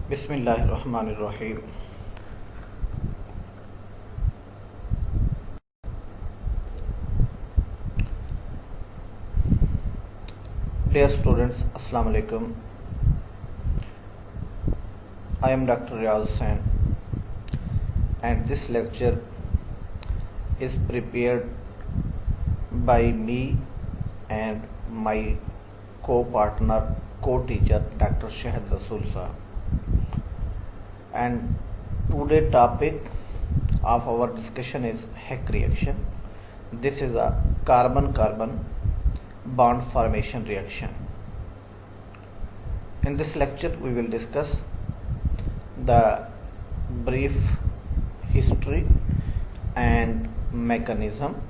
Bismillahirrahmanirrahim. Dear students, Assalamu alaikum. I am Dr. Riyaz Hussain, and this lecture is prepared by me and my co-partner, co-teacher Dr. Shahid Rasool Sahab. And today's topic of our discussion is Heck reaction. This is a carbon-carbon bond formation reaction. In this lecture, we will discuss the brief history and mechanism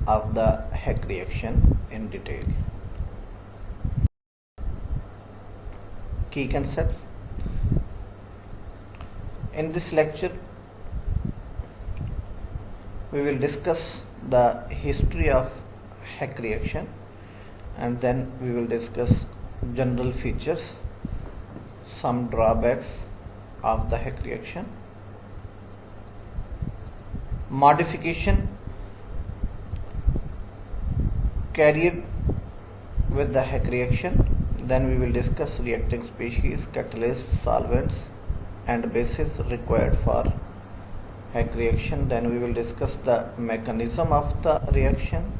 of the Heck reaction in detail. Key concepts. In this lecture, we will discuss the history of Heck reaction, and then we will discuss general features, some drawbacks of the Heck reaction, modification carried with the Heck reaction. Then we will discuss reacting species, catalysts, solvents and bases required for Heck reaction. Then we will discuss the mechanism of the reaction,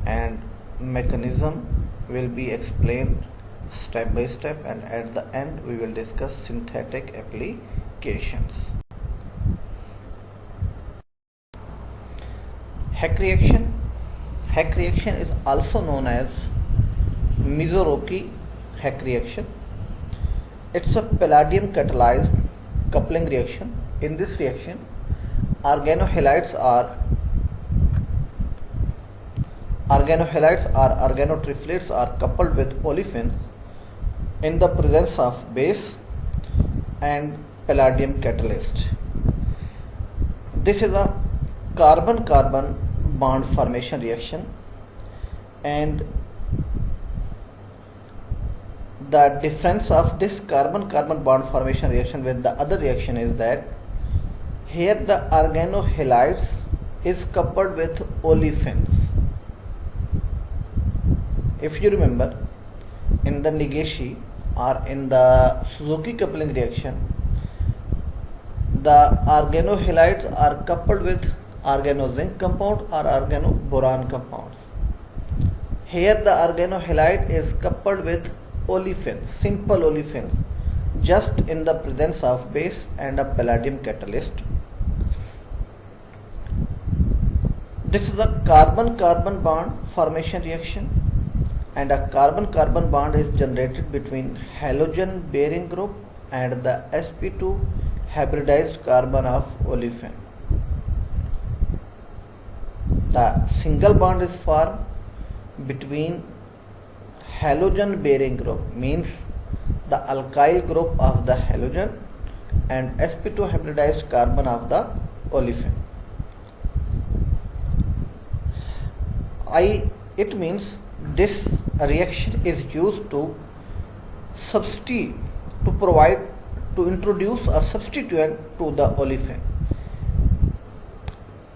and mechanism will be explained step by step, and at the end we will discuss synthetic applications. Heck reaction. Heck reaction is also known as Mizorowski Heck reaction. It's a palladium catalyzed coupling reaction. In this reaction, organohalides or organotriphlates are coupled with olefins in the presence of base and palladium catalyst. This is a carbon-carbon bond formation reaction, and the difference of this carbon-carbon bond formation reaction with the other reaction is that here the organohalides is coupled with olefins. If you remember, in the Negishi or in the Suzuki coupling reaction, the organohalides are coupled with organozinc compound or organoboron compounds. Here the organohalide is coupled with olefins, simple olefins, just in the presence of base and a palladium catalyst. This is a carbon-carbon bond formation reaction, and a carbon-carbon bond is generated between halogen bearing group and the sp2 hybridized carbon of olefin. The single bond is formed between halogen bearing group, means the alkyl group of the halogen, and sp2 hybridized carbon of the olefin. It means this reaction is used to introduce a substituent to the olefin.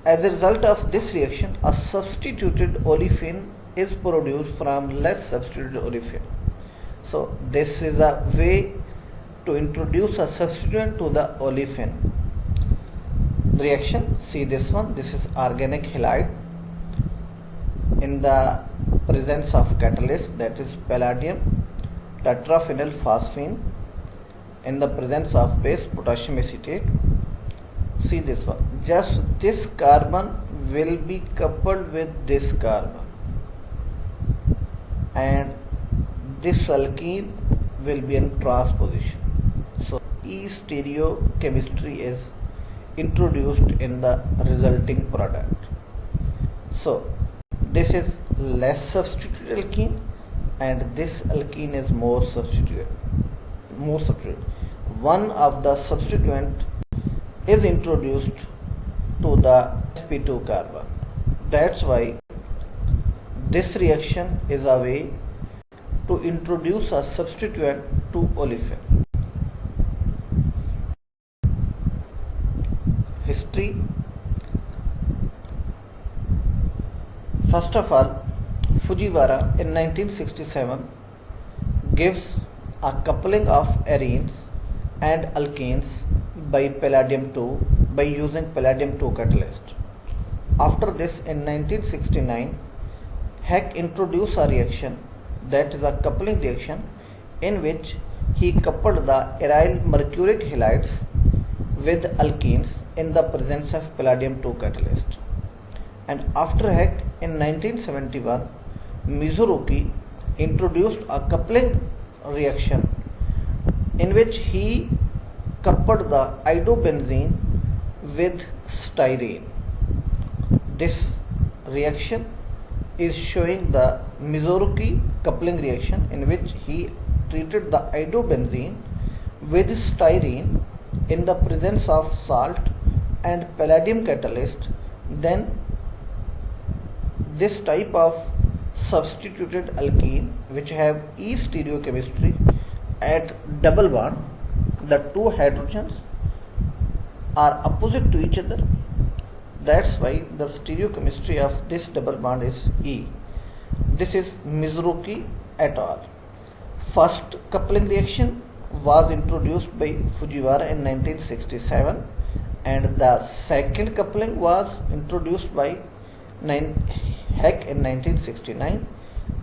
As a result of this reaction, a substituted olefin is produced from less substituted olefin. So this is a way to introduce a substituent to the olefin reaction. See this one, this is organic halide in the presence of catalyst, that is palladium tetraphenyl phosphine, in the presence of base potassium acetate. See this one, just this carbon will be coupled with this carbon, and this alkene will be in transposition. So E-stereochemistry is introduced in the resulting product. So this is less substituted alkene, and this alkene is more substituted. One of the substituent is introduced to the sp2 carbon. That's why this reaction is a way to introduce a substituent to olefin. chemistry. First of all, Fujiwara in 1967 gives a coupling of arenes and alkenes by palladium 2 by using palladium 2 catalyst. After this, in 1969, Heck introduced a reaction, that is a coupling reaction, in which he coupled the aryl mercuric halides with alkenes in the presence of palladium 2 catalyst. And after Heck in 1971, Mizuruki introduced a coupling reaction in which he coupled the iodobenzene with styrene. This reaction is showing the Mizuruki coupling reaction in which he treated the iodobenzene with styrene in the presence of salt and palladium catalyst. Then this type of substituted alkene, which have E stereochemistry at double bond, the two hydrogens are opposite to each other. That's why the stereochemistry of this double bond is E. This is Mizuruki et al. First coupling reaction was introduced by Fujiwara in 1967, and the second coupling was introduced by Heck in 1969,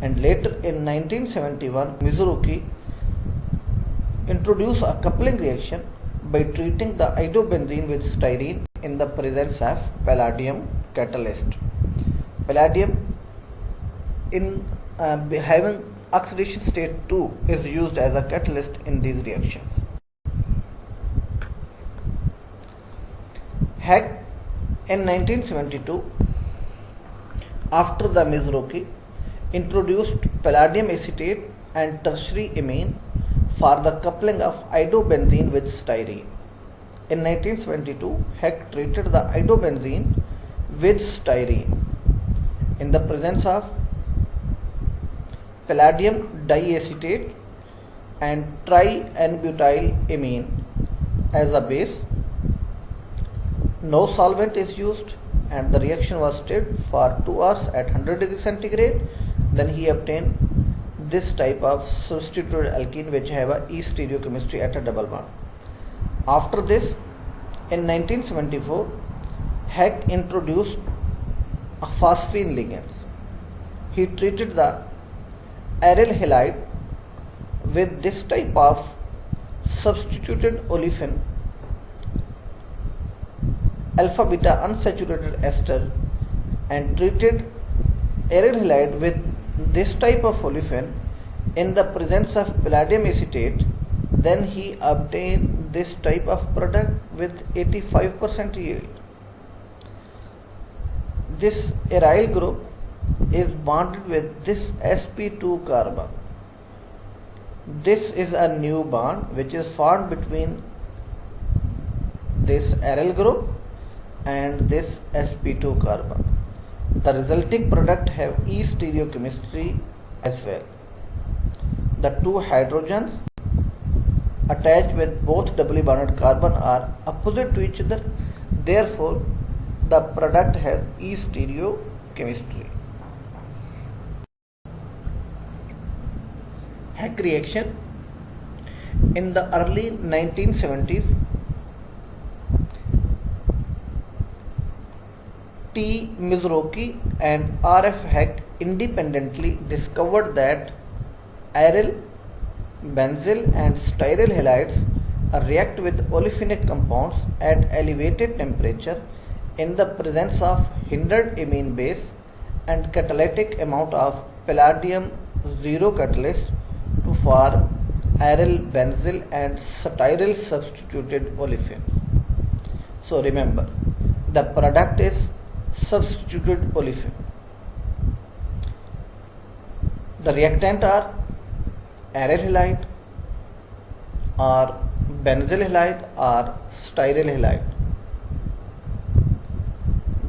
and later in 1971 Mizuruki introduced a coupling reaction by treating the iodobenzene with styrene in the presence of palladium catalyst. Palladium in having oxidation state 2 is used as a catalyst in these reactions. Heck in 1972, after the Mizuruki, introduced palladium acetate and tertiary amine for the coupling of iodobenzene with styrene. In 1972, Heck treated the iodobenzene with styrene in the presence of palladium diacetate and tri-N-butyl-amine as a base. No solvent is used, and the reaction was stirred for 2 hours at 100 degrees centigrade. Then he obtained this type of substituted alkene which have a E stereochemistry at a double bond. After this, in 1974, Heck introduced a phosphine ligand. He treated the aryl halide with this type of substituted olefin, alpha beta unsaturated ester, and treated aryl halide with this type of olefin in the presence of palladium acetate. Then he obtained this type of product with 85% yield. This aryl group is bonded with this sp2 carbon. This is a new bond which is formed between this aryl group and this sp2 carbon. The resulting product have E stereochemistry as well. The two hydrogens attached with both doubly bonded carbon are opposite to each other. Therefore, the product has E stereochemistry. Heck reaction. In the early 1970s, T. Mizuruki and R. F. Heck independently discovered that aryl, benzyl and styryl halides react with olefinic compounds at elevated temperature in the presence of hindered amine base and catalytic amount of palladium 0 catalyst to form aryl, benzyl and styryl substituted olefin. So remember, the product is substituted olefin. The reactant are aryl halide or benzyl halide or styryl halide.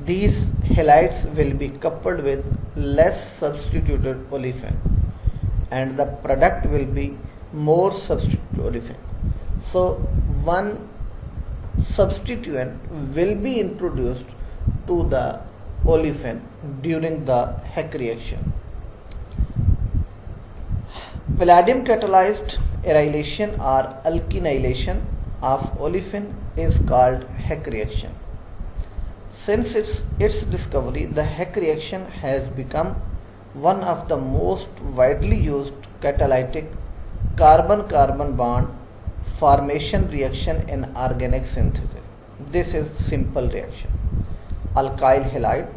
These halides will be coupled with less substituted olefin, and the product will be more substituted olefin. So one substituent will be introduced to the olefin during the Heck reaction. Palladium catalyzed arylation or alkylation of olefin is called Heck reaction. Since its discovery, the Heck reaction has become one of the most widely used catalytic carbon-carbon bond formation reaction in organic synthesis. This is simple reaction. Alkyl halide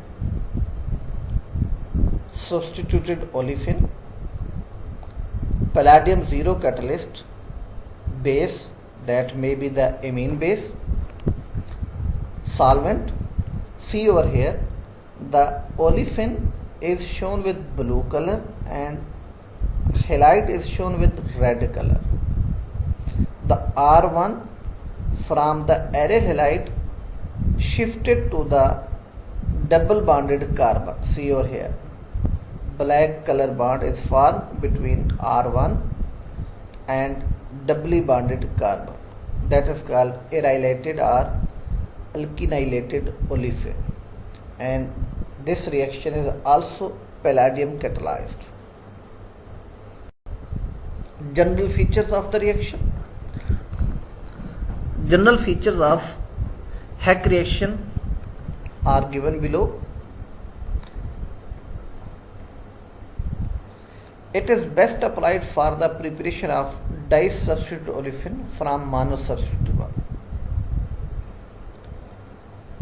substituted olefin, palladium zero catalyst, base, that may be the amine base, solvent. See over here, the olefin is shown with blue color and halide is shown with red color. The R1 from the aryl halide shifted to the double bonded carbon. See over here, black color bond is formed between R1 and doubly bonded carbon. That is called arylated or alkylated olefin, and this reaction is also palladium catalyzed. General features of the reaction. General features of Heck reaction are given below. It is best applied for the preparation of disubstituted olefin from monosubstituted one.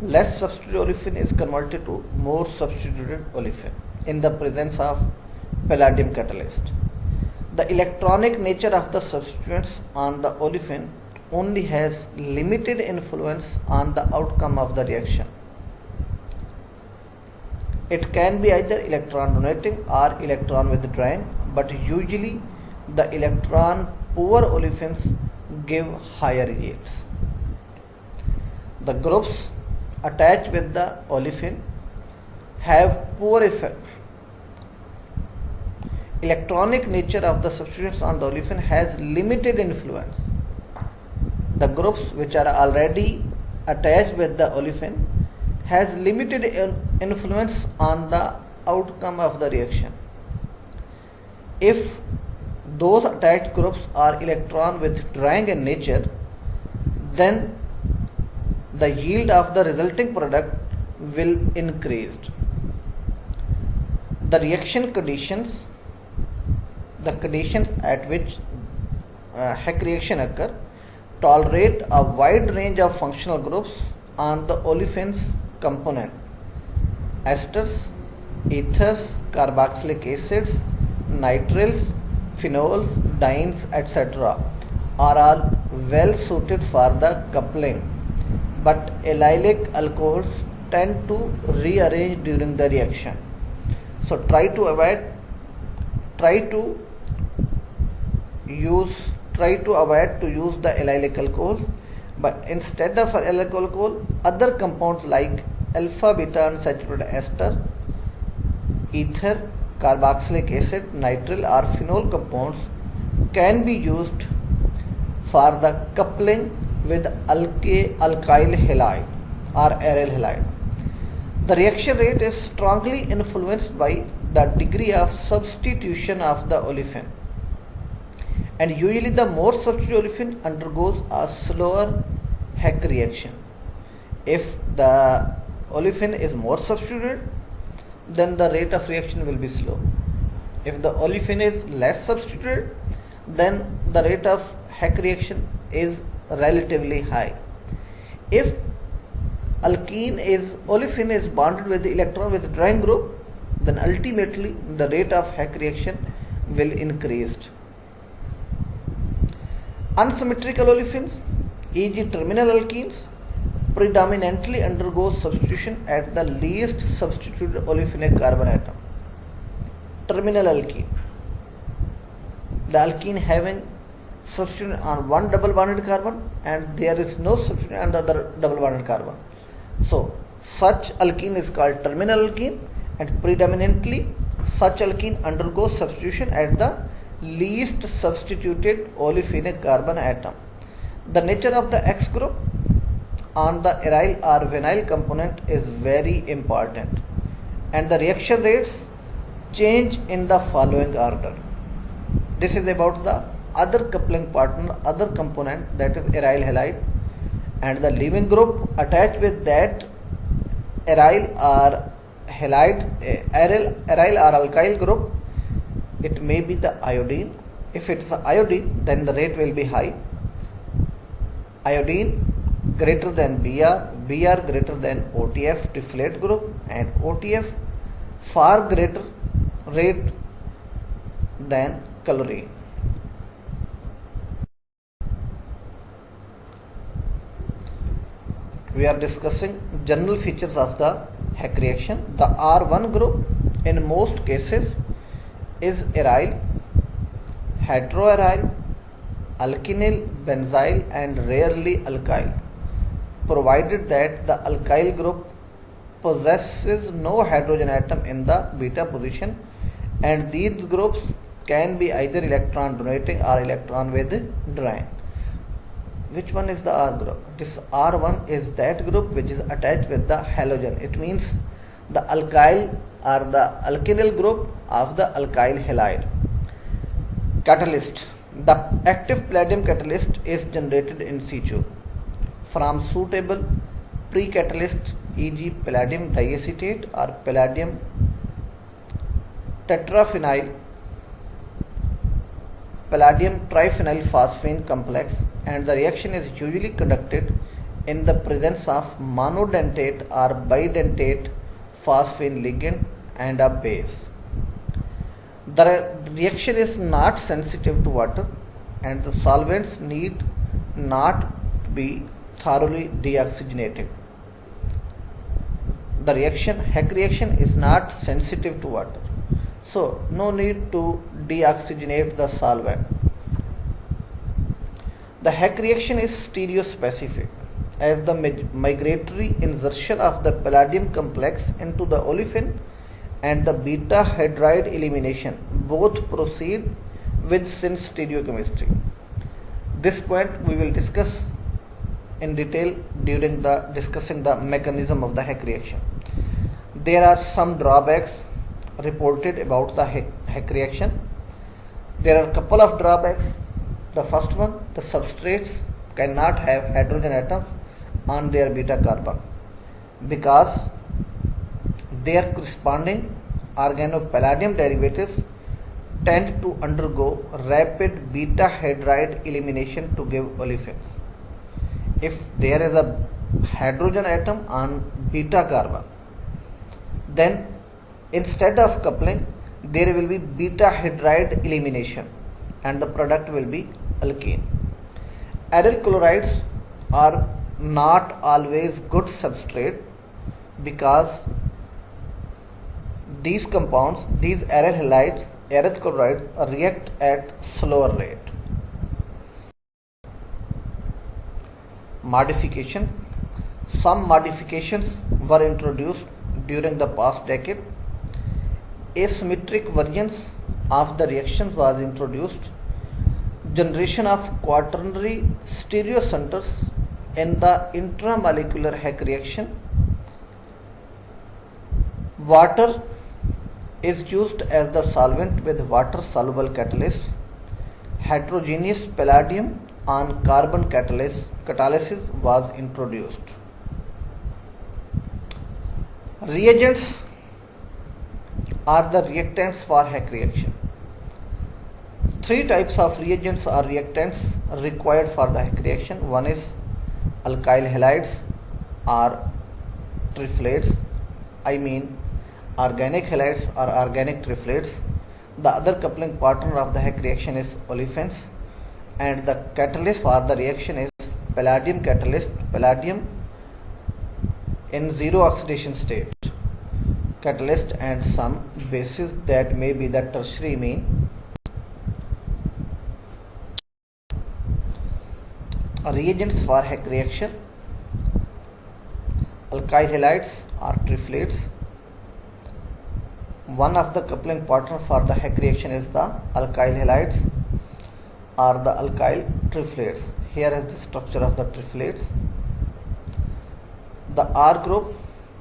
Less substituted olefin is converted to more substituted olefin in the presence of palladium catalyst. The electronic nature of the substituents on the olefin only has limited influence on the outcome of the reaction. It can be either electron donating or electron withdrawing, but usually the electron poor olefins give higher yields. The groups attached with the olefin have poor effect. Electronic nature of the substituents on the olefin has limited influence. The groups which are already attached with the olefin has limited influence on the outcome of the reaction. If those attached groups are electron withdrawing in nature, then the yield of the resulting product will increase. The reaction conditions, the conditions at which Heck reaction occur, tolerate a wide range of functional groups on the olefins component. Esters, ethers, carboxylic acids, nitriles, phenols, dienes, etc. are all well suited for the coupling, but allylic alcohols tend to rearrange during the reaction. So try to avoid to use the allylic alcohols, but instead of allylic alcohol, other compounds like alpha beta unsaturated ester, ether, carboxylic acid, nitrile or phenol compounds can be used for the coupling with alkyl halide or aryl halide. The reaction rate is strongly influenced by the degree of substitution of the olefin, and usually the more substituted olefin undergoes a slower Heck reaction. If the olefin is more substituted, then the rate of reaction will be slow. If the olefin is less substituted, then the rate of Heck reaction is relatively high. If olefin is bonded with the electron withdrawing group, then ultimately the rate of Heck reaction will increase. Unsymmetrical olefins, e.g. terminal alkenes, predominantly undergo substitution at the least substituted olefinic carbon atom. Terminal alkene, the alkene having substituent on one double bonded carbon and there is no substituent on the other double bonded carbon. So such alkene is called terminal alkene, and predominantly such alkene undergoes substitution at the least substituted olefinic carbon atom. The nature of the X group on the aryl or vinyl component is very important, and the reaction rates change in the following order. This is about the other coupling partner, other component, that is aryl halide, and the leaving group attached with that aryl or halide, aryl or alkyl group. It may be the iodine. If it's iodine, then the rate will be high. Iodine greater than Br greater than OTF triflate group, and OTF far greater rate than chlorine. We are discussing general features of the Heck reaction. The R1 group in most cases is aryl, heteroaryl, alkenyl, benzyl, and rarely alkyl, provided that the alkyl group possesses no hydrogen atom in the beta position, and these groups can be either electron donating or electron withdrawing. Which one is the R group? This R1 is that group which is attached with the halogen. It means the alkyl or the alkenyl group of the alkyl halide. Catalyst. The active palladium catalyst is generated in situ from suitable pre-catalyst, e.g. palladium diacetate or palladium tetraphenyl, palladium triphenyl phosphine complex, and the reaction is usually conducted in the presence of monodentate or bidentate phosphine ligand and a base. The reaction is not sensitive to water, and the solvents need not be thoroughly deoxygenated. The reaction, Heck reaction, is not sensitive to water, so no need to deoxygenate the solvent. The Heck reaction is stereospecific, as the migratory insertion of the palladium complex into the olefin and the beta hydride elimination both proceed with syn stereochemistry. This point we will discuss in detail during the discussing the mechanism of the Heck reaction. There are some drawbacks reported about the Heck reaction. There are a couple of drawbacks. The first one, the substrates cannot have hydrogen atoms on their beta carbon because their corresponding organopalladium derivatives tend to undergo rapid beta hydride elimination to give olefins. If there is a hydrogen atom on beta carbon, then instead of coupling, there will be beta hydride elimination and the product will be alkene. Aryl chlorides are not always good substrate because these compounds, these aryl halides, aryl chlorides, react at slower rate. Modification. Some modifications were introduced during the past decade. Asymmetric variants of the reactions was introduced. Generation of quaternary stereocenters in the intramolecular Heck reaction. Water is used as the solvent with water soluble catalysts. Heterogeneous palladium on carbon catalysis was introduced. Reagents are the reactants for Heck reaction. Three types of reagents or reactants required for the Heck reaction. One is alkyl halides or triflates, organic halides or organic triflates. The other coupling partner of the Heck reaction is olefins, and the catalyst for the reaction is palladium catalyst, palladium in zero oxidation state catalyst, and some bases that may be the tertiary amine. Reagents for Heck reaction: alkyl halides or triflates. One of the coupling partner for the Heck reaction is the alkyl halides or the alkyl triflates. Here is the structure of the triflates. The R group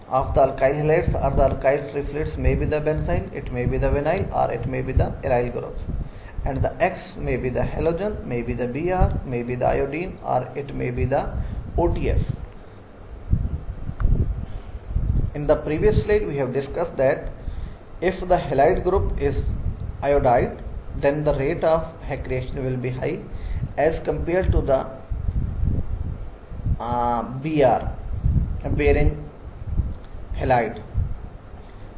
of the alkyl halides or the alkyl triphylades may be the benzyl, it may be the vinyl, or it may be the aryl group. And the X may be the halogen, may be the Br, may be the iodine, or it may be the OTF. In the previous slide we have discussed that if the halide group is iodide, then the rate of Heck reaction will be high as compared to the Br bearing halide,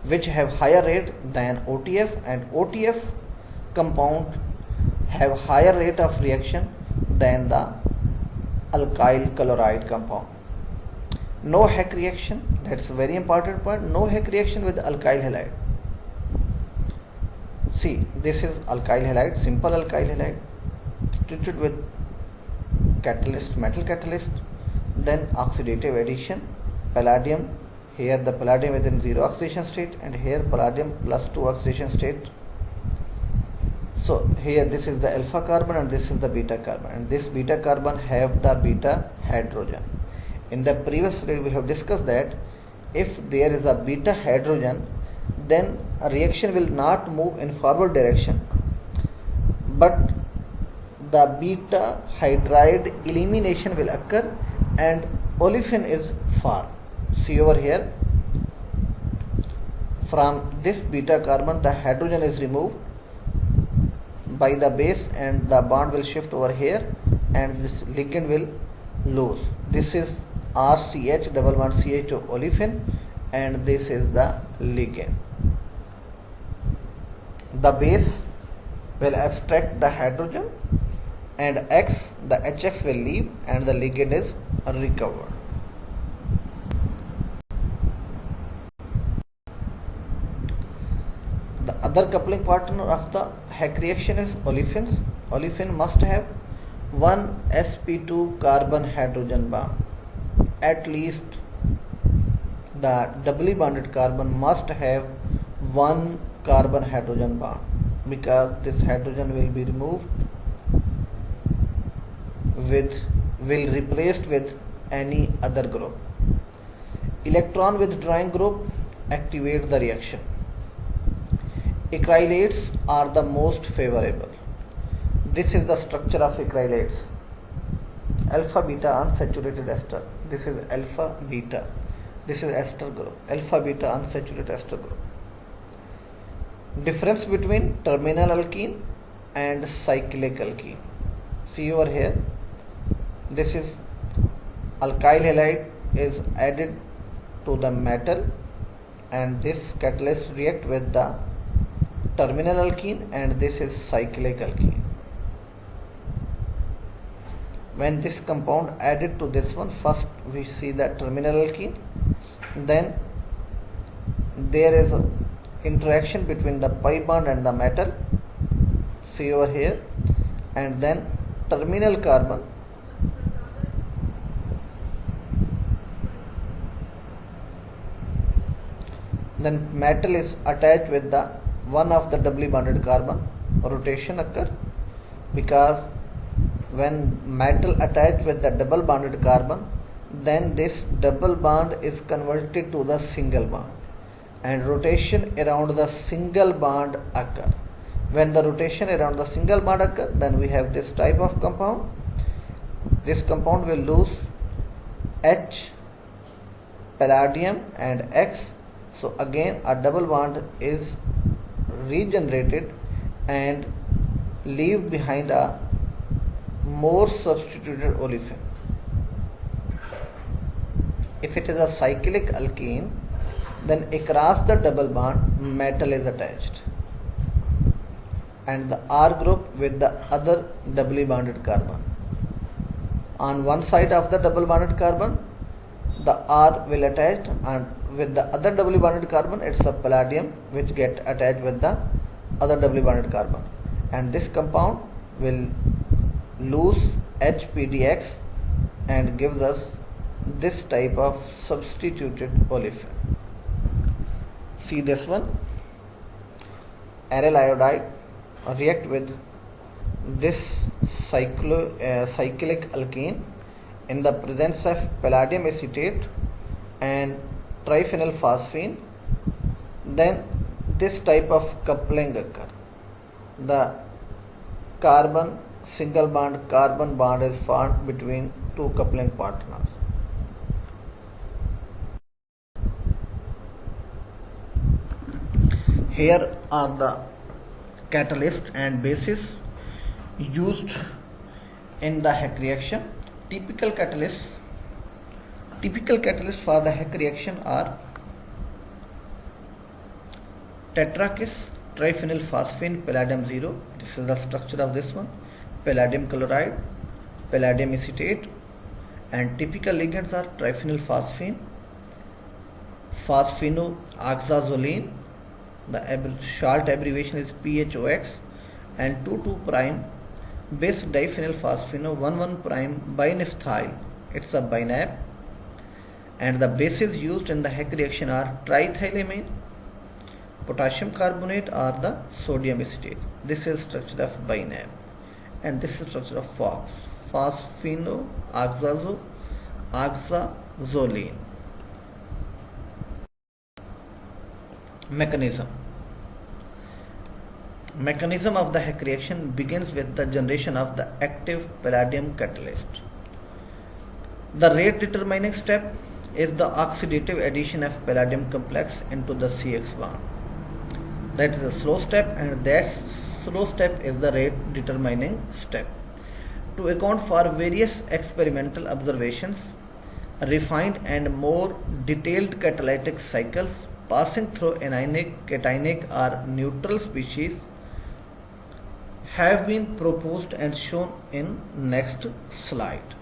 which have higher rate than OTF, and OTF compound have higher rate of reaction than the alkyl chloride compound. No Heck reaction, that's a very important point, no Heck reaction with alkyl halide. See, this is alkyl halide, simple alkyl halide, treated with catalyst, metal catalyst, then oxidative addition, palladium, here the palladium is in 0 oxidation state and here palladium plus 2 oxidation state. So here this is the alpha carbon and this is the beta carbon, and this beta carbon have the beta hydrogen. In the previous slide we have discussed that if there is a beta hydrogen, then a reaction will not move in forward direction, but the beta hydride elimination will occur and olefin is formed. See over here, from this beta carbon the hydrogen is removed by the base and the bond will shift over here and this ligand will lose. This is RCH double bond CH2 olefin and this is the ligand. The base will abstract the hydrogen and X, the HX will leave and the ligand is recovered. The other coupling partner of the Heck reaction is olefins. Olefin must have one sp2 carbon hydrogen bond. At least the doubly bonded carbon must have one carbon hydrogen bond, because this hydrogen will be removed will replaced with any other group. Electron withdrawing group activate the reaction. Acrylates are the most favorable. This is the structure of acrylates. Alpha beta unsaturated ester. This is alpha beta. This is ester group. Alpha beta unsaturated ester group. Difference between terminal alkene and cyclic alkene. See over here. This is alkyl halide is added to the metal and this catalyst react with the terminal alkene and this is cyclic alkene. When this compound added to this one, first we see the terminal alkene, then there is a interaction between the pi bond and the metal, see over here, and then terminal carbon then metal is attached with the one of the doubly bonded carbon. Rotation occur because when metal attached with the double bonded carbon, then this double bond is converted to the single bond and rotation around the single bond occur. When the rotation around the single bond occur, then we have this type of compound. This compound will lose H, palladium and X. So again a double bond is regenerated and leave behind a more substituted olefin. If it is a cyclic alkene, then across the double bond metal is attached and the R group with the other doubly bonded carbon. On one side of the double bonded carbon the R will attach and with the other doubly bonded carbon it's a palladium which get attached with the other doubly bonded carbon, and this compound will lose HPDX and gives us this type of substituted olefin. See this one, aryl iodide react with this cyclic alkene in the presence of palladium acetate and triphenyl phosphine, then this type of coupling occur. The carbon single bond carbon bond is formed between two coupling partners. Here are the catalyst and bases used in the Heck reaction. Typical catalysts for the Heck reaction are tetrakis, triphenyl phosphine, palladium 0. This is the structure of this one. Palladium chloride, palladium acetate, and typical ligands are triphenyl phosphine, phosphinoxazoline, the short abbreviation is PHOX, and 2,2' bis diphenyl phosphino 1,1' binaphthyl, it's a binap, and the bases used in the Heck reaction are triethylamine, potassium carbonate, or the sodium acetate. This is structure of binap, and this is structure of PHOX, phosphinoxazoline. Mechanism of the Heck reaction begins with the generation of the active palladium catalyst. The rate determining step is the oxidative addition of palladium complex into the CX bond. That is a slow step, and that slow step is the rate determining step. To account for various experimental observations, refined and more detailed catalytic cycles passing through anionic, cationic, or neutral species have been proposed and shown in next slide.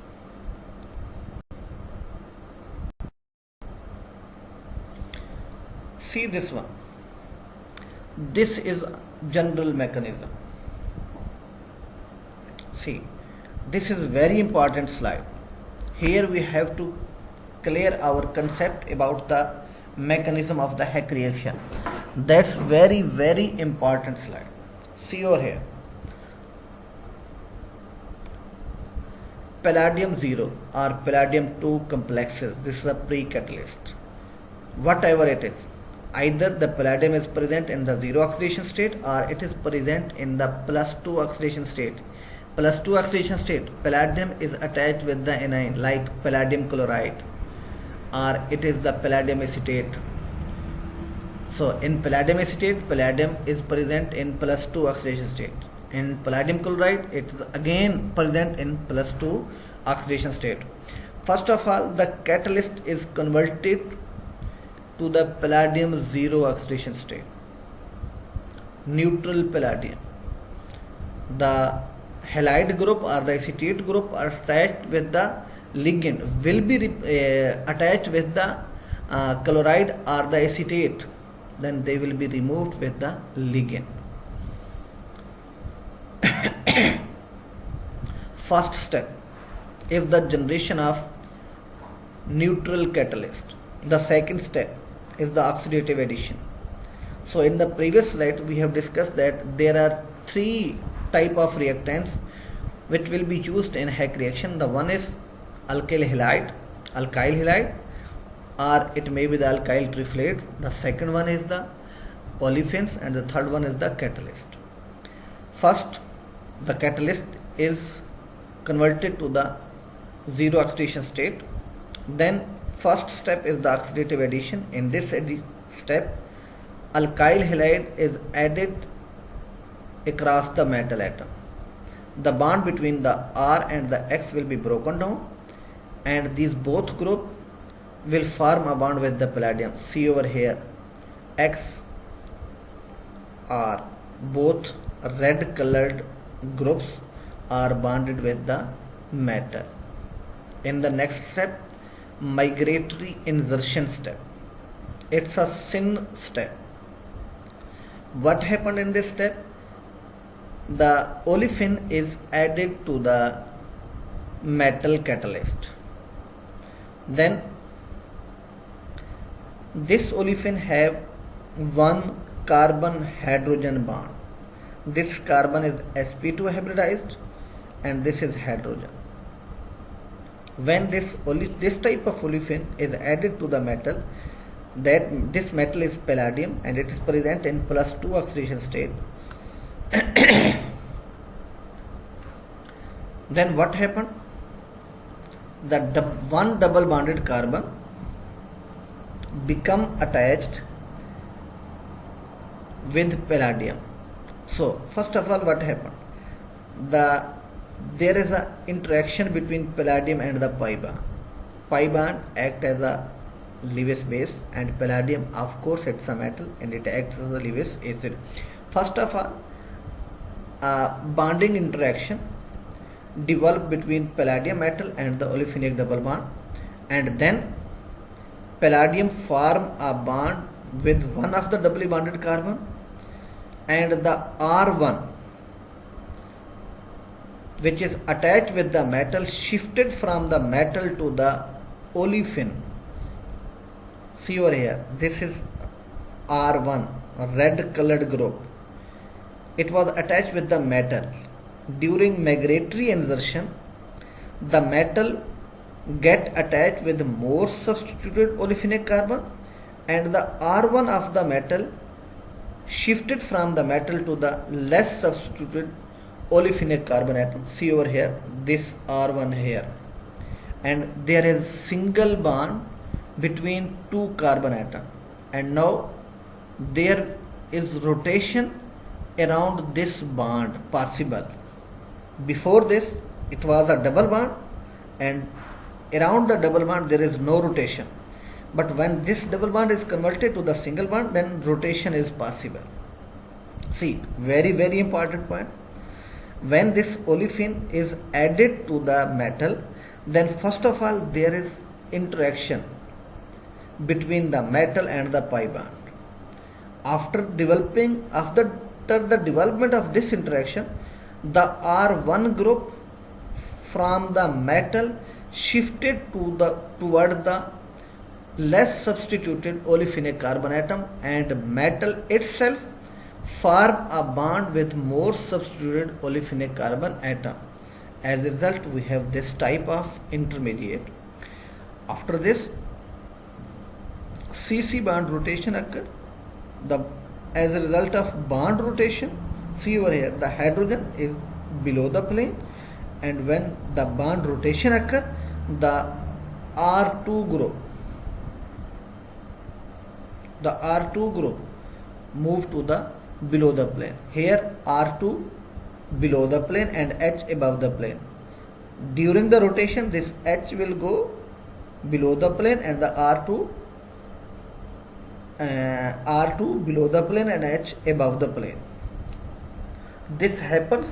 See this one. This is general mechanism. See, this is very important slide. Here we have to clear our concept about the mechanism of the Heck reaction. That's very, very important slide. See over here. Palladium 0 or palladium 2 complexes. This is a pre-catalyst. Whatever it is, either the palladium is present in the 0 oxidation state or it is present in the +2 oxidation state. +2 oxidation state, palladium is attached with the anion like palladium chloride, or it is the palladium acetate. So in palladium acetate, palladium is present in +2 oxidation state. In palladium chloride, it is again present in +2 oxidation state. First of all, the catalyst is converted to the palladium 0 oxidation state, neutral palladium. The halide group or the acetate group are attached with the ligand, will be attached with the chloride or the acetate, then they will be removed with the ligand. First step is the generation of neutral catalyst. The second step is the oxidative addition. So in the previous slide we have discussed that there are three type of reactants which will be used in Heck reaction. The one is alkyl halide, or it may be the alkyl trifluoride. The second one is the olefins, and the third one is the catalyst. First, the catalyst is converted to the 0 oxidation state. Then first step is the oxidative addition. In this step, alkyl halide is added across the metal atom. The bond between the R and the X will be broken down, and these both group will form a bond with the palladium. See over here, X, R, both red colored groups are bonded with the metal. In the next step, migratory insertion step. It's a syn step. What happened in this step? The olefin is added to the metal catalyst. Then this olefin have one carbon hydrogen bond. This carbon is sp2 hybridized, and this is hydrogen. When this type of olefin is added to the metal, that this metal is palladium and it is present in +2 oxidation state, then what happened? The one double bonded carbon become attached with palladium. So first of all, what happened? There is a interaction between palladium and the pi bond. Pi bond act as a Lewis base, and palladium, of course, it's a metal and it acts as a Lewis acid. First of all, a bonding interaction developed between palladium metal and the olefinic double bond, and then palladium form a bond with one of the doubly bonded carbon, and the R1 which is attached with the metal shifted from the metal to the olefin. See over here, this is R1, a red colored group. It was attached with the metal. During migratory insertion, the metal get attached with more substituted olefinic carbon, and the R1 of the metal shifted from the metal to the less substituted olefinic carbon atom. See over here, this R1 here, and there is single bond between two carbon atom, and now there is rotation around this bond possible. Before this it was a double bond, and around the double bond there is no rotation, but when this double bond is converted to the single bond, then rotation is possible. See, very important point. When this olefin is added to the metal, then first of all there is interaction between the metal and the pi bond. After the development of this interaction, the R1 group from the metal shifted toward the less substituted olefinic carbon atom, and metal itself form a bond with more substituted olefinic carbon atom. As a result, we have this type of intermediate. After this, CC bond rotation occur. As a result of bond rotation, see over here, the hydrogen is below the plane, and when the bond rotation occur, the R2 group move to the below the plane. Here R2 below the plane and H above the plane. During the rotation, this H will go below the plane and the R2 below the plane and H above the plane. This happens,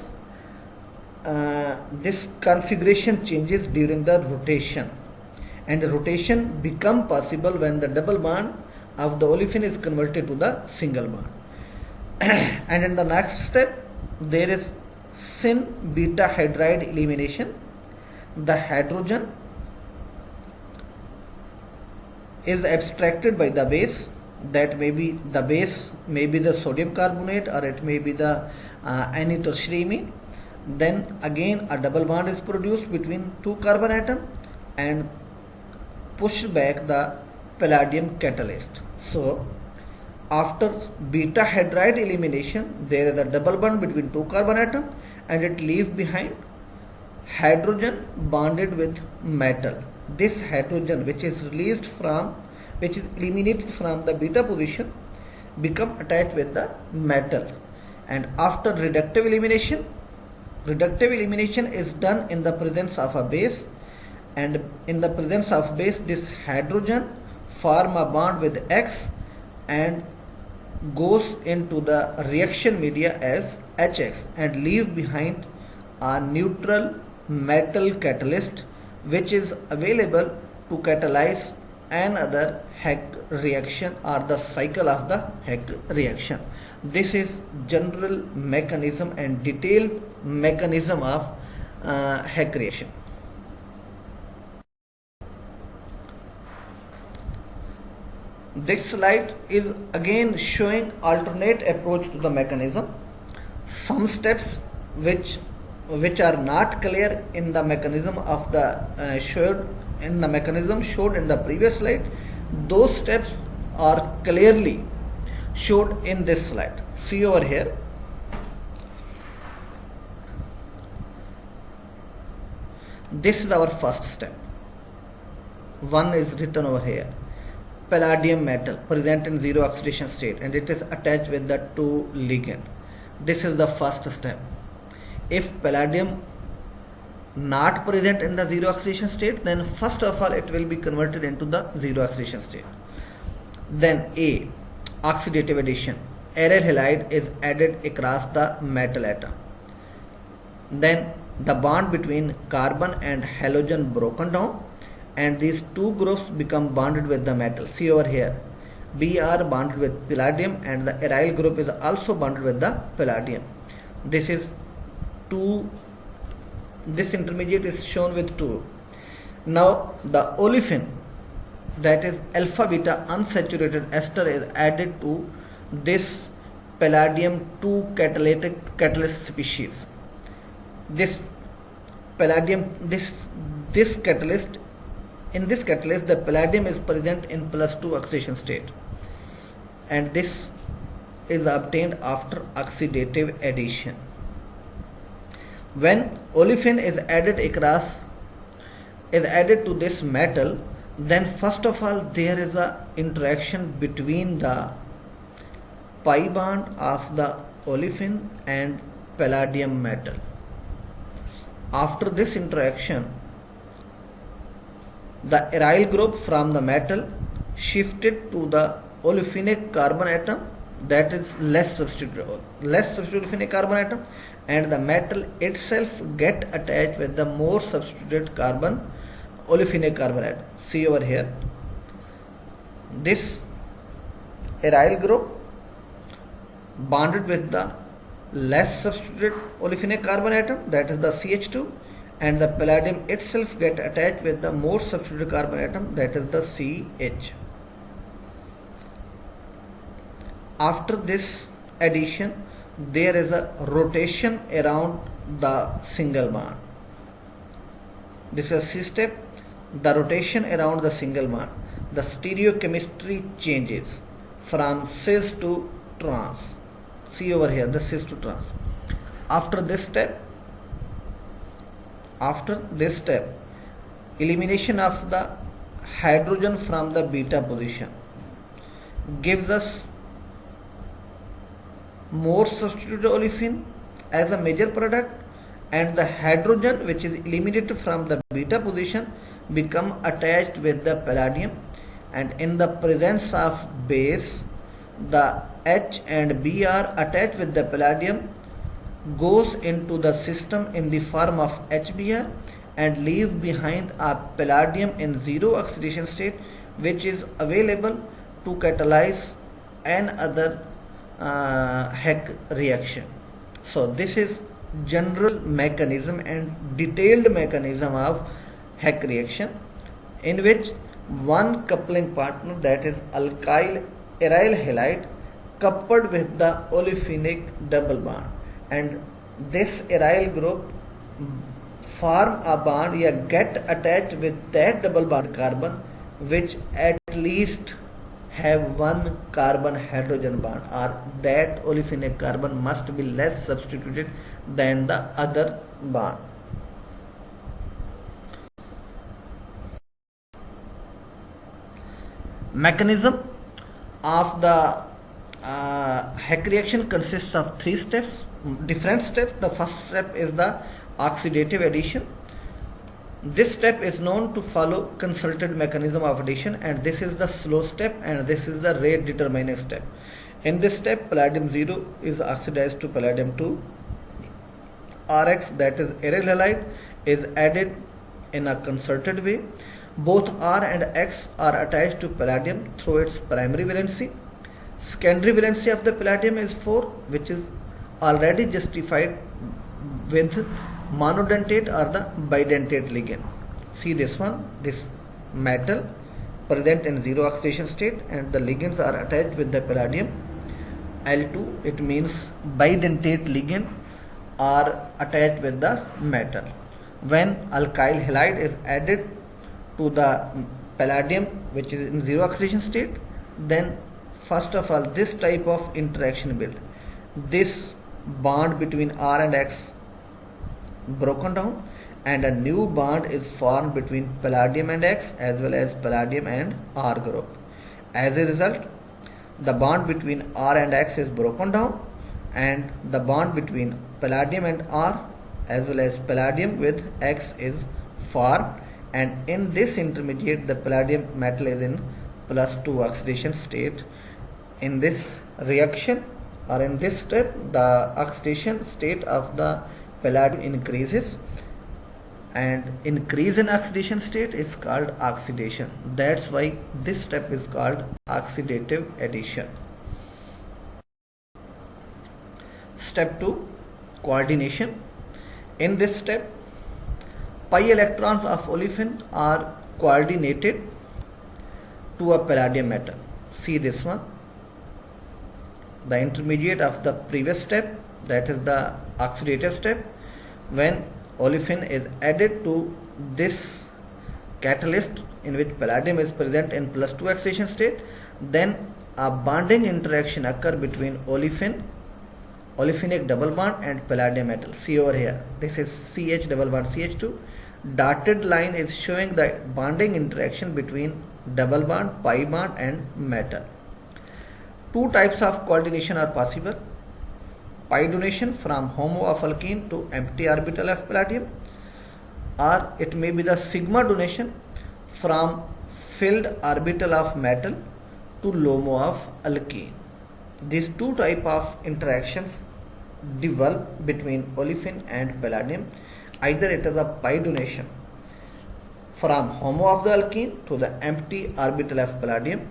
this configuration changes during the rotation, and the rotation become possible when the double bond of the olefin is converted to the single bond. And in the next step, there is syn beta hydride elimination. The hydrogen is abstracted by the base. That may be the base, may be the sodium carbonate, or it may be the N-tertiary amine. Then again a double bond is produced between two carbon atom and push back the palladium catalyst. So after beta hydride elimination, there is a double bond between two carbon atom, and it leaves behind hydrogen bonded with metal. This hydrogen, which is eliminated from the beta position, become attached with the metal. And after reductive elimination is done in the presence of a base, and in the presence of base, this hydrogen form a bond with X and goes into the reaction media as HX and leave behind a neutral metal catalyst, which is available to catalyze another Heck reaction or the cycle of the Heck reaction. This is general mechanism and detailed mechanism of Heck reaction. This slide is again showing alternate approach to the mechanism. Some steps which which are not clear in the mechanism of the showed in the previous slide, those steps are clearly showed in this slide. See over here. This is our first step. One is written over here. Palladium metal present in zero oxidation state, and it is attached with the two ligand. This is the first step. If palladium not present in the zero oxidation state, then first of all it will be converted into the zero oxidation state. Then A, oxidative addition. Aryl halide is added across the metal atom. Then the bond between carbon and halogen broken down, and these two groups become bonded with the metal. See over here, Br bonded with palladium, and the aryl group is also bonded with the palladium. This intermediate is shown with 2. Now the olefin, that is alpha beta unsaturated ester, is added to this palladium 2 catalyst species. This catalyst, in this catalyst the palladium is present in +2 oxidation state, and this is obtained after oxidative addition. When olefin is added to this metal, then first of all there is a interaction between the pi bond of the olefin and palladium metal. After this interaction, the aryl group from the metal shifted to the olefinic carbon atom, that is less substituted olefinic carbon atom, and the metal itself get attached with the more substituted olefinic carbon atom. See over here, this aryl group bonded with the less substituted olefinic carbon atom, that is the CH2, and the palladium itself get attached with the more substituted carbon atom, that is the CH. After this addition, there is a rotation around the single bond. This is C step, the rotation around the single bond. The stereochemistry changes from cis to trans. See over here, the cis to trans. After this step, elimination of the hydrogen from the beta position gives us more substituted olefin as a major product, and the hydrogen which is eliminated from the beta position become attached with the palladium, and in the presence of base, the H and Br attached with the palladium goes into the system in the form of HBr and leaves behind a palladium in zero oxidation state, which is available to catalyze another Heck reaction. So this is general mechanism and detailed mechanism of Heck reaction, in which one coupling partner, that is alkyl aryl halide, coupled with the olefinic double bond, and this aryl group form a bond or get attached with that double bond carbon, which at least have one carbon hydrogen bond, or that olefinic carbon must be less substituted than the other bond. Mechanism of the Heck reaction consists of different steps. The first step is the oxidative addition. This step is known to follow concerted mechanism of addition, and this is the slow step, and this is the rate determining step. In this step, palladium 0 is oxidized to palladium 2. Rx, that is aryl halide, is added in a concerted way. Both R and X are attached to palladium through its primary valency. Secondary valency of the palladium is 4, which is already justified with monodentate or the bidentate ligand. See this one, this metal present in zero oxidation state, and the ligands are attached with the palladium L2. It means bidentate ligand are attached with the metal. When alkyl halide is added to the palladium, which is in zero oxidation state, then first of all this type of interaction build. This bond between R and X broken down, and a new bond is formed between palladium and X as well as palladium and R group. As a result, the bond between R and X is broken down, and the bond between palladium and R as well as palladium with X is formed, and in this intermediate the palladium metal is in +2 oxidation state. In this reaction or in this step, the oxidation state of the palladium increases, and increase in oxidation state is called oxidation. That's why this step is called oxidative addition. Step 2, coordination. In this step, pi electrons of olefin are coordinated to a palladium metal. See this one, the intermediate of the previous step, that is the oxidative step. When olefin is added to this catalyst in which palladium is present in +2 oxidation state, then a bonding interaction occur between olefinic double bond and palladium metal. See over here, this is CH double bond CH2. Dotted line is showing the bonding interaction between double bond, pi bond and metal. Two types of coordination are possible: pi donation from HOMO of alkene to empty orbital of palladium, or it may be the sigma donation from filled orbital of metal to LOMO of alkene. These two type of interactions develop between olefin and palladium. Either it is a pi donation from HOMO of the alkene to the empty orbital of palladium,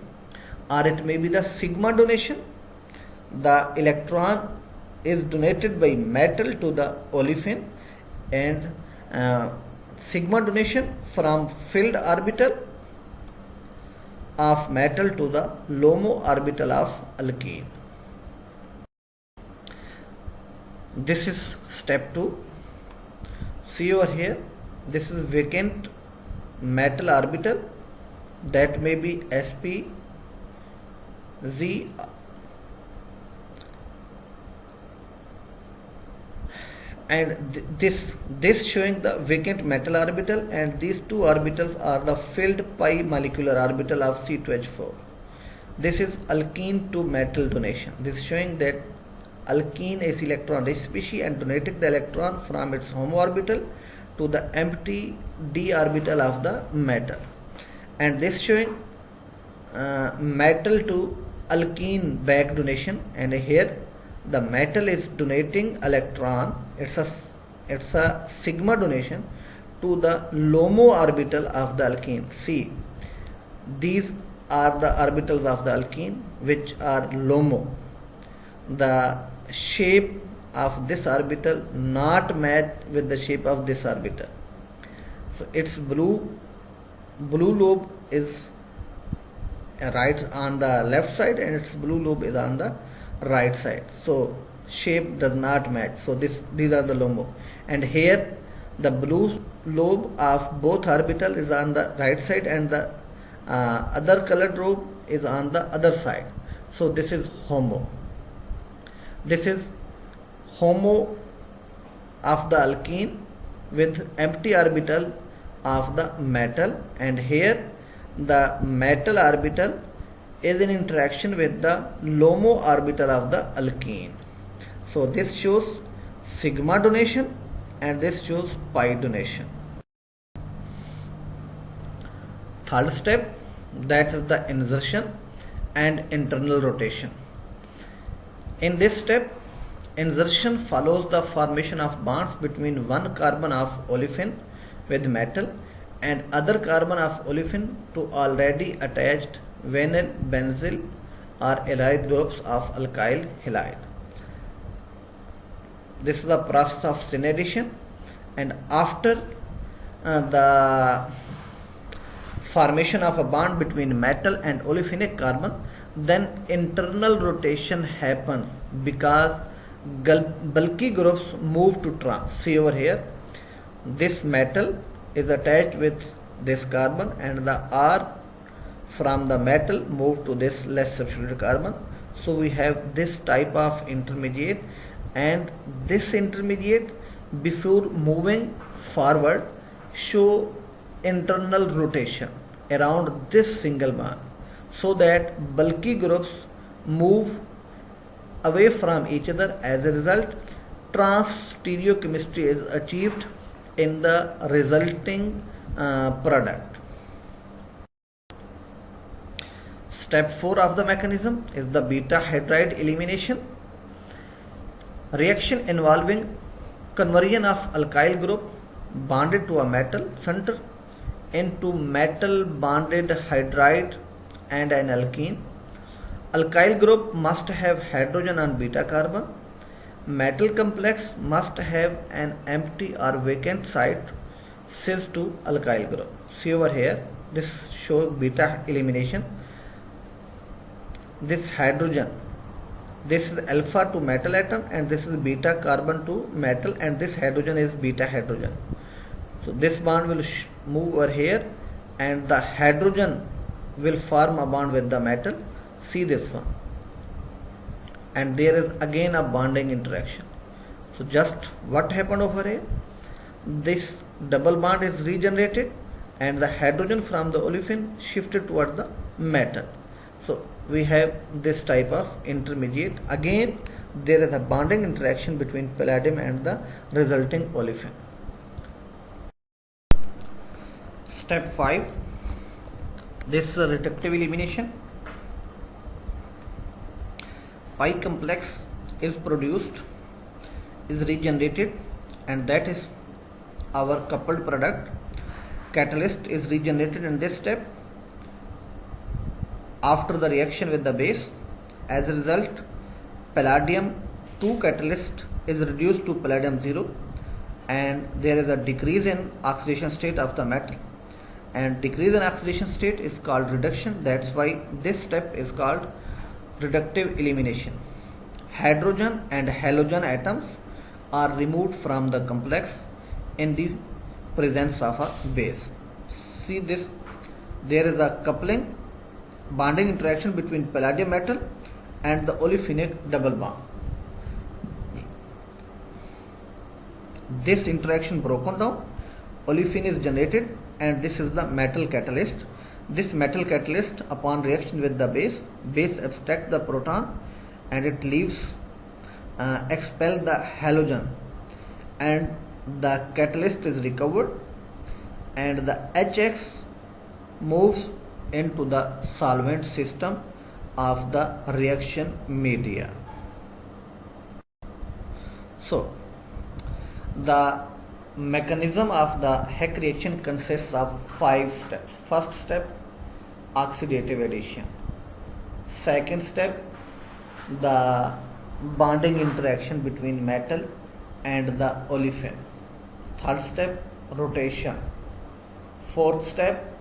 or it may be the sigma donation. The electron is donated by metal to the olefin, and sigma donation from filled orbital of metal to the LOMO orbital of alkene. This is step 2. See over here, this is vacant metal orbital, that may be sp, z, and this showing the vacant metal orbital, and these two orbitals are the filled pi molecular orbital of C2H4. This is alkene to metal donation. This is showing that alkene is electron rich species and donating the electron from its HOMO orbital to the empty d orbital of the metal, and this showing metal to alkene back donation, and here the metal is donating electron. It's a sigma donation to the LOMO orbital of the alkene. See, these are the orbitals of the alkene which are LOMO. The shape of this orbital not match with the shape of this orbital. So its blue lobe is right on the left side, and its blue lobe is on the right side. So shape does not match. So these are the LOMO, and here the blue lobe of both orbital is on the right side, and the other colored lobe is on the other side. So this is HOMO. This is HOMO of the alkene with empty orbital of the metal, and here the metal orbital is in interaction with the LOMO orbital of the alkene. So this shows sigma donation, and this shows pi donation. Third step, that is the insertion and internal rotation. In this step, insertion follows the formation of bonds between one carbon of olefin with metal and other carbon of olefin to already attached vinyl, benzyl or allyl groups of alkyl halide. This is the process of syn addition, and after the formation of a bond between metal and olefinic carbon, then internal rotation happens, because bulky groups move to trans. See over here, this metal is attached with this carbon, and the R from the metal move to this less substituted carbon. So we have this type of intermediate, and this intermediate before moving forward show internal rotation around this single bond, so that bulky groups move away from each other. As a result, trans stereochemistry is achieved in the resulting product. Step 4 of the mechanism is the beta hydride elimination. Reaction involving conversion of alkyl group bonded to a metal center into metal bonded hydride and an alkene. Alkyl group must have hydrogen on beta carbon. Metal complex must have an empty or vacant site cis to alkyl group. See over here, this shows beta elimination. This hydrogen, this is alpha to metal atom, and this is beta carbon to metal, and this hydrogen is beta hydrogen. So this bond will move over here, and the hydrogen will form a bond with the metal. See this one, and there is again a bonding interaction. So just what happened over here, this double bond is regenerated, and the hydrogen from the olefin shifted towards the metal. So we have this type of intermediate. Again, there is a bonding interaction between palladium and the resulting olefin. Step 5, this reductive elimination. Pi complex is produced, is regenerated, and that is our coupled product. Catalyst is regenerated in this step after the reaction with the base. As a result, palladium 2 catalyst is reduced to palladium 0, and there is a decrease in oxidation state of the metal, and decrease in oxidation state is called reduction. That's why this step is called reductive elimination. Hydrogen and halogen atoms are removed from the complex in the presence of a base. See this, there is a coupling, bonding interaction between palladium metal and the olefinic double bond. This interaction broken down, olefin is generated, and this is the metal catalyst. This metal catalyst, upon reaction with the base abstracts the proton, and it leaves expel the halogen, and the catalyst is recovered, and the HX moves into the solvent system of the reaction media. So the mechanism of the Heck reaction consists of 5 steps. First step, oxidative addition. Second step, the bonding interaction between metal and the olefin. Third step, rotation. Fourth step,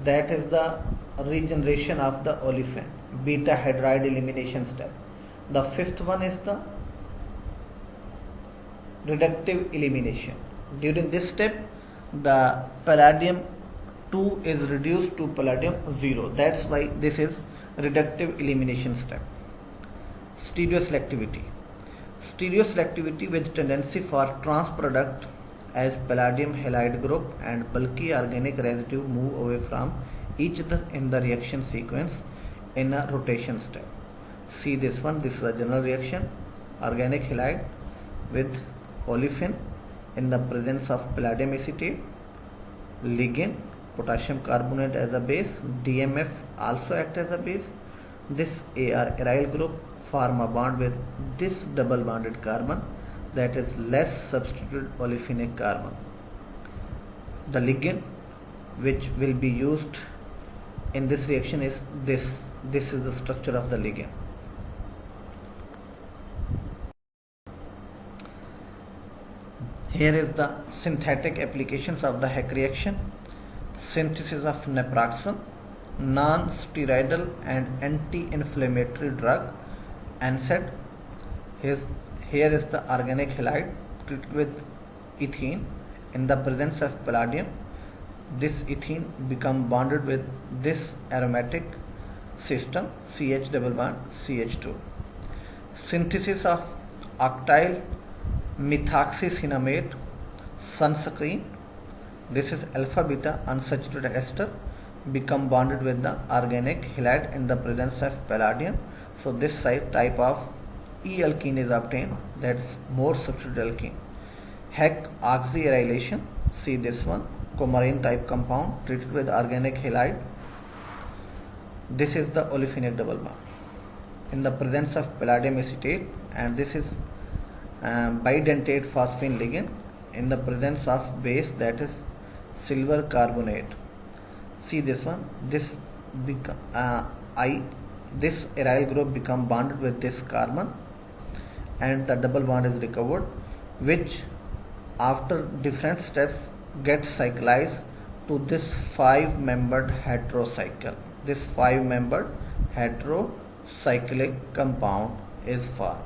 that is the regeneration of the olefin, beta hydride elimination step. The fifth one is the reductive elimination. During this step, the palladium 2 is reduced to palladium 0. That's why this is reductive elimination step. Stereoselectivity. Stereoselectivity with tendency for trans product as palladium halide group and bulky organic residue move away from each other in the reaction sequence in a rotation step. See this one, this is a general reaction, organic halide with olefin in the presence of palladium acetate, ligand, potassium carbonate as a base, DMF also act as a base. This AR aryl group form a bond with this double bonded carbon, that is less substituted olefinic carbon. The ligand which will be used in this reaction is this. This is the structure of the ligand. Here is the synthetic applications of the Heck reaction. Synthesis of naproxen, non-steroidal and anti-inflammatory drug, NSAID, Here is the organic halide treated with ethene. In the presence of palladium, this ethene become bonded with this aromatic system CH double bond CH2. Synthesis of octyl methoxycinnamate sunscreen. This is alpha beta unsaturated ester become bonded with the organic halide in the presence of palladium. So this type of E alkene is obtained, that's more substituted alkene. Heck oxyarylation, see this one, coumarin type compound treated with organic halide. This is the olefinic double bond in the presence of palladium acetate, and this is bidentate phosphine ligand in the presence of base, that is silver carbonate. See this one, this aryl group become bonded with this carbon and the double bond is recovered, which after different steps gets cyclized to this 5-membered heterocycle. This 5-membered heterocyclic compound is formed.